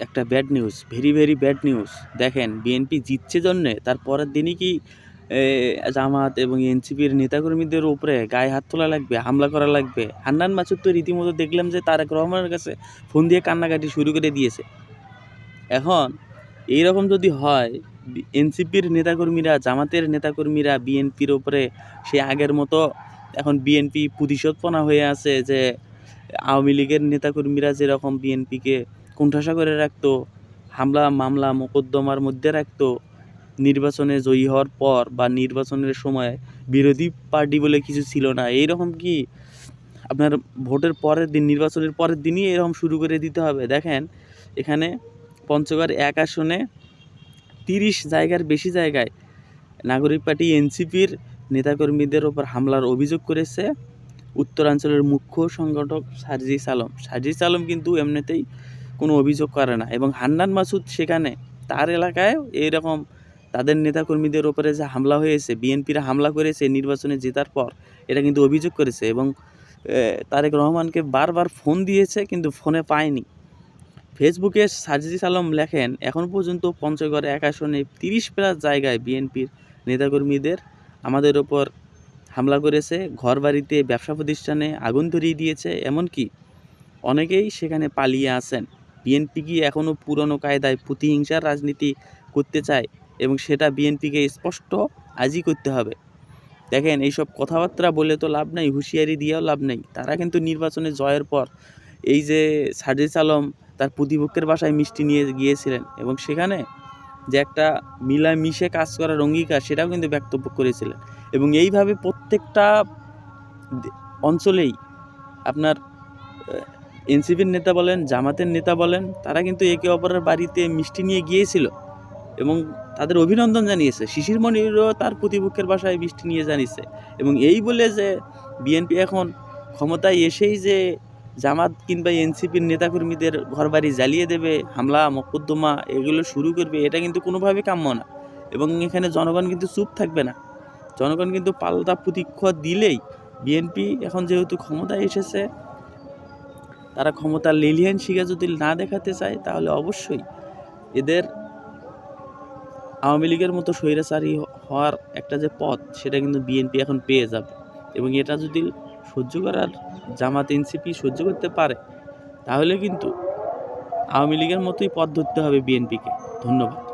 একটা bad news, very very bad news. দেখেন BNP জিতছে জন্যে তার পরের দিনই কি জামাত এবং এনসিপির নেতাকর্মীদের উপরে গায়ে হাত তোলা লাগবে, হামলা করা লাগবে। হান্নান মাসুদ তো রীতিমতো দেখলাম যে তারেক রহমানের কাছে ফোন দিয়ে কান্নাকাটি শুরু করে দিয়েছে। এখন এইরকম যদি হয়, এনসিপির নেতাকর্মীরা, জামাতের নেতাকর্মীরা বিএনপির ওপরে সে আগের মতো এখন বিএনপি প্রতিশোধপনা হয়ে আছে যে আওয়ামী লীগের নেতাকর্মীরা যেরকম বিএনপিকে কোণঠাসা করে রাখতো, হামলা মামলা মোকদ্দমার মধ্যে রাখতো, নির্বাচনে জয়ী হওয়ার পর বা নির্বাচনের সময় বিরোধী পার্টি বলে কিছু ছিল না, এইরকম কি আপনার ভোটের পরের দিন, নির্বাচনের পরের দিনই এরকম শুরু করে দিতে হবে? দেখেন এখানে পঞ্চগড় 1 আসনে 30 জায়গার বেশি জায়গায় নাগরিক পার্টি এনসিপির নেতাকর্মীদের ওপর হামলার অভিযোগ করেছে উত্তরাঞ্চলের মুখ্য সংগঠক সার্জিস আলম। সার্জিস আলম কিন্তু এমনিতেই কোনো অভিযোগ করে না, এবং হান্নান মাসুদ সেখানে তার এলাকায় এইরকম তাদের নেতাকর্মীদের ওপরে যে হামলা হয়েছে, বিএনপিরা হামলা করেছে নির্বাচনে জেতার পর, এটা কিন্তু অভিযোগ করেছে। এবং তারেক রহমানকে বারবার ফোন দিয়েছে কিন্তু ফোনে পায়নি। ফেসবুকে সার্জিস আলম লেখেন, এখন পর্যন্ত পঞ্চগড় 1 আসনে 30+ জায়গায় বিএনপির নেতাকর্মীদের আমাদের ওপর হামলা করেছে, ঘরবাড়িতে, ব্যবসা প্রতিষ্ঠানে আগুন ধরিয়ে দিয়েছে, এমনকি অনেকেই সেখানে পালিয়ে আছেন। বিএনপি কি এখনও পুরনো কায়দায় প্রতিহিংসার রাজনীতি করতে চায়? এবং সেটা বিএনপিকে স্পষ্ট আজই করতে হবে। দেখেন এইসব কথাবার্তা বলে তো লাভ নেই, হুঁশিয়ারি দিয়েও লাভ নেই। তারা কিন্তু নির্বাচনে জয়ের পর এই যে সার্জিস আলম তার প্রতিপক্ষের বাসায় মিষ্টি নিয়ে গিয়েছিলেন এবং সেখানে যে একটা মিলামিশে কাজ করার অঙ্গীকার, সেটাও কিন্তু বক্তব্য করেছিলেন। এবং এইভাবে প্রত্যেকটা অঞ্চলেই আপনার এনসিপির নেতা বলেন, জামাতের নেতা বলেন, তারা কিন্তু একে অপরের বাড়িতে মিষ্টি নিয়ে গিয়েছিল এবং তাদের অভিনন্দন জানিয়েছে। শিশির মনিরও তার প্রতিপক্ষের বাসায় মিষ্টি নিয়ে জানিয়েছে। এবং এই বলে যে বিএনপি এখন ক্ষমতায় এসেই যে জামাত কিংবা এনসিপির নেতাকর্মীদের ঘরবাড়ি জ্বালিয়ে দেবে, হামলা মোকদ্দমা এগুলো শুরু করবে, এটা কিন্তু কোনোভাবেই কাম্য না। এবং এখানে জনগণ কিন্তু চুপ থাকবে না। জনগণ কিন্তু পাল্টা প্রতিক্রিয়া দিলেই, বিএনপি এখন যেহেতু ক্ষমতায় এসেছে, তারা ক্ষমতার লেলিহান শিখা যদি না দেখাতে চায়, তাহলে অবশ্যই এদের আওয়ামী লীগের মতো স্বৈরাচারী হওয়ার একটা যে পথ, সেটা কিন্তু বিএনপি এখন পেয়ে যাবে। এবং এটা যদি সহ্য করার জামাত এনসিপি সহ্য করতে পারে, তাহলে কিন্তু আওয়ামী লীগের মতোই পথ ধরতে হবে বিএনপিকে। ধন্যবাদ।